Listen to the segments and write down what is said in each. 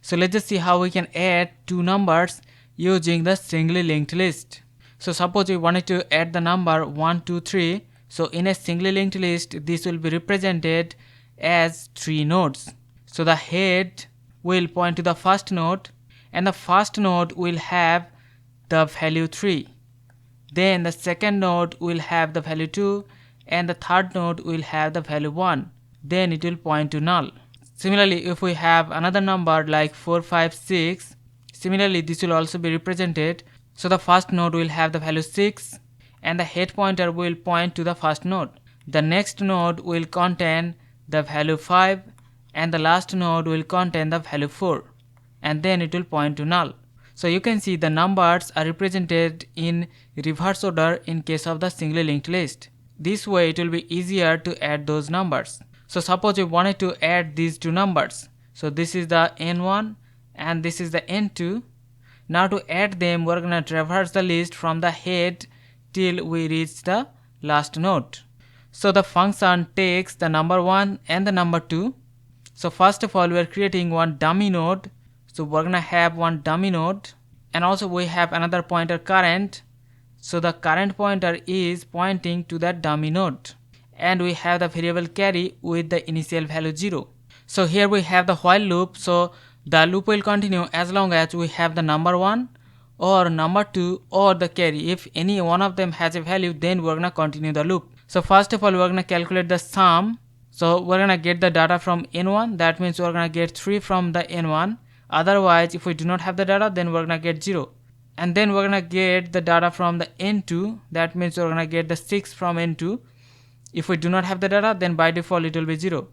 So let's just see how we can add two numbers using the singly linked list. So suppose we wanted to add the number 1, 2, 3. So in a singly linked list, this will be represented as 3 nodes. So the head will point to the first node, and the first node will have the value 3. Then the second node will have the value 2, and the third node will have the value 1. Then it will point to null. Similarly, if we have another number like 4, 5, 6, similarly this will also be represented. So the first node will have the value 6, and the head pointer will point to the first node. The next node will contain the value 5, and the last node will contain the value 4, and then it will point to null. So you can see the numbers are represented in reverse order in case of the singly linked list. This way it will be easier to add those numbers. So suppose we wanted to add these two numbers. So this is the n1 and this is the n2. Now to add them, we're going to traverse the list from the head till we reach the last node. So the function takes the number 1 and the number 2. So first of all, we are creating one dummy node. So we're going to have one dummy node, and also we have another pointer current. So the current pointer is pointing to that dummy node, and we have the variable carry with the initial value 0. So here we have the while loop. So the loop will continue as long as we have the number 1 or number 2 or the carry. If any one of them has a value, then we're going to continue the loop. So first of all, we're going to calculate the sum. So we're going to get the data from n1. That means we're going to get 3 from the n1. Otherwise, if we do not have the data, then we're going to get 0. And then we're going to get the data from the n2. That means we're going to get the 6 from n2. If we do not have the data, then by default it will be 0.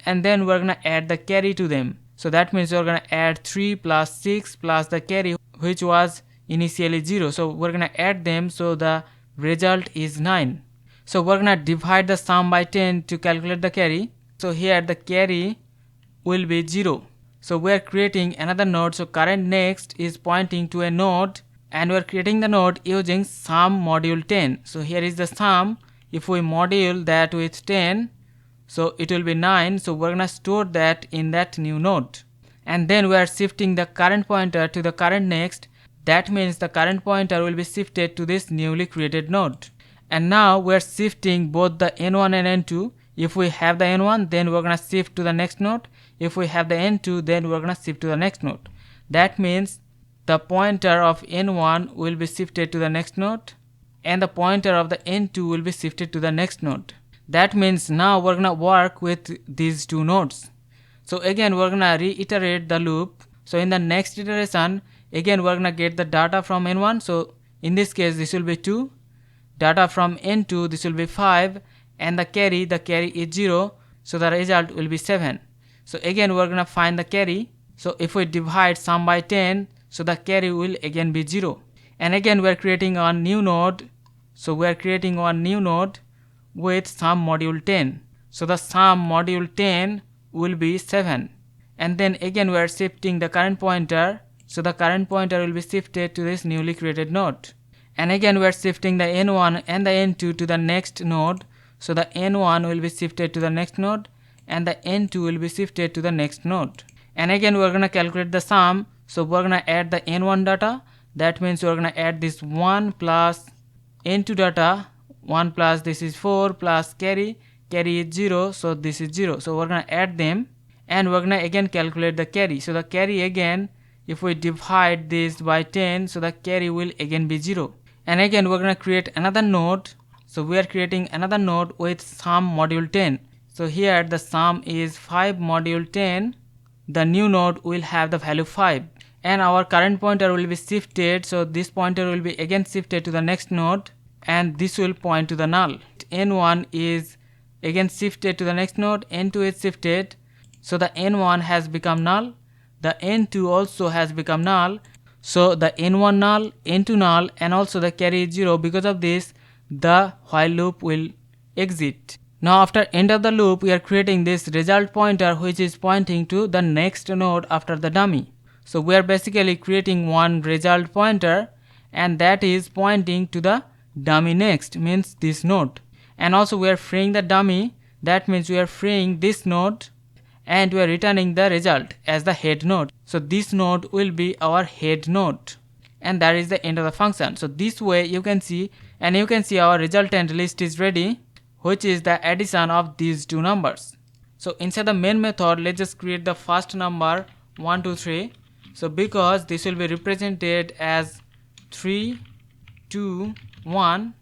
And then we're going to add the carry to them. So that means we're going to add 3 plus 6 plus the carry, which was initially 0. So we're going to add them, so the result is 9. So we're going to divide the sum by 10 to calculate the carry. So here the carry will be 0. So we are creating another node. So current next is pointing to a node, and we are creating the node using sum module 10. So here is the sum. If we module that with 10, so it will be 9. So we're going to store that in that new node. And then we are shifting the current pointer to the current next. That means the current pointer will be shifted to this newly created node. And now we are shifting both the n1 and n2. If we have the n1, then we're going to shift to the next node. If we have the n2, then we're going to shift to the next node. That means the pointer of n1 will be shifted to the next node, and the pointer of the n2 will be shifted to the next node. That means now we're going to work with these two nodes. So again, we're going to reiterate the loop. So in the next iteration, again we're going to get the data from n1. So in this case, this will be 2. Data from n2, this will be 5. And the carry is 0. So the result will be 7. So again, we're going to find the carry. So if we divide sum by 10, so the carry will again be 0. And again, we're creating a new node. So we're creating one new node with sum module 10. So the sum module 10 will be 7. And then again, we're shifting the current pointer. So the current pointer will be shifted to this newly created node. And again, we're shifting the n1 and the n2 to the next node. So the n1 will be shifted to the next node, and the n2 will be shifted to the next node. And again, we're going to calculate the sum. So we're going to add the n1 data. That means we're going to add this 1 plus n2 data. 1 plus this is 4 plus carry is 0. So this is 0. So we're going to add them, and we're going to again calculate the carry. So the carry again, if we divide this by 10, so the carry will again be 0. And again, we're going to create another node. So we are creating another node with sum module 10. So here the sum is 5 module 10. The new node will have the value 5. And our current pointer will be shifted. So this pointer will be again shifted to the next node. And this will point to the null. N1 is again shifted to the next node. N2 is shifted. So the N1 has become null. The N2 also has become null. So the N1 null, N2 null, and also the carry is 0. Because of this, the while loop will exit. Now after end of the loop, we are creating this result pointer, which is pointing to the next node after the dummy. So we are basically creating one result pointer, and that is pointing to the dummy next, means this node. And also we are freeing the dummy. That means we are freeing this node, and we are returning the result as the head node. So this node will be our head node, and that is the end of the function. So this way you can see, and you can see our resultant list is ready, which is the addition of these two numbers. So inside the main method, let's just create the first number 1 2 3. So because this will be represented as 3 2 1,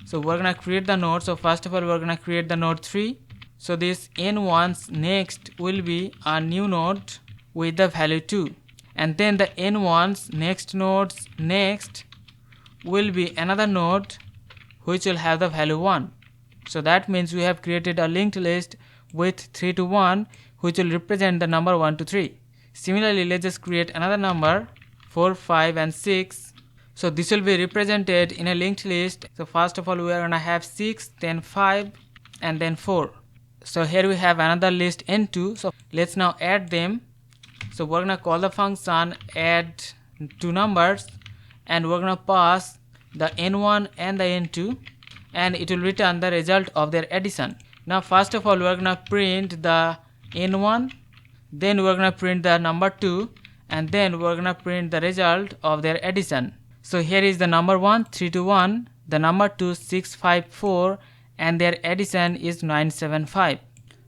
so we're gonna create the node. So first of all, we're gonna create the node 3. So this n1's next will be a new node with the value 2, and then the n1's next node's next will be another node which will have the value 1. So that means we have created a linked list with 3 to 1, which will represent the number 1 to 3. Similarly, let's just create another number 4 5 and 6. So this will be represented in a linked list. So first of all, we are gonna have 6, then 5, and then 4. So here we have another list n2. So let's now add them. So we're gonna call the function add two numbers, and we're gonna pass the n1 and the n2, and it will return the result of their addition. Now first of all, we're gonna print the n1, then we're gonna print the number 2, and then we're gonna print the result of their addition. So here is the number 1 3 to 1, the number 2 6 5 4, and their addition is 975.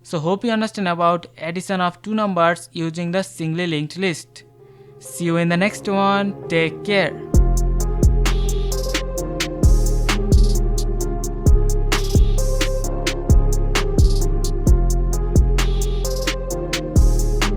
So hope you understand about addition of two numbers using the singly linked list. See you in the next one. Take care.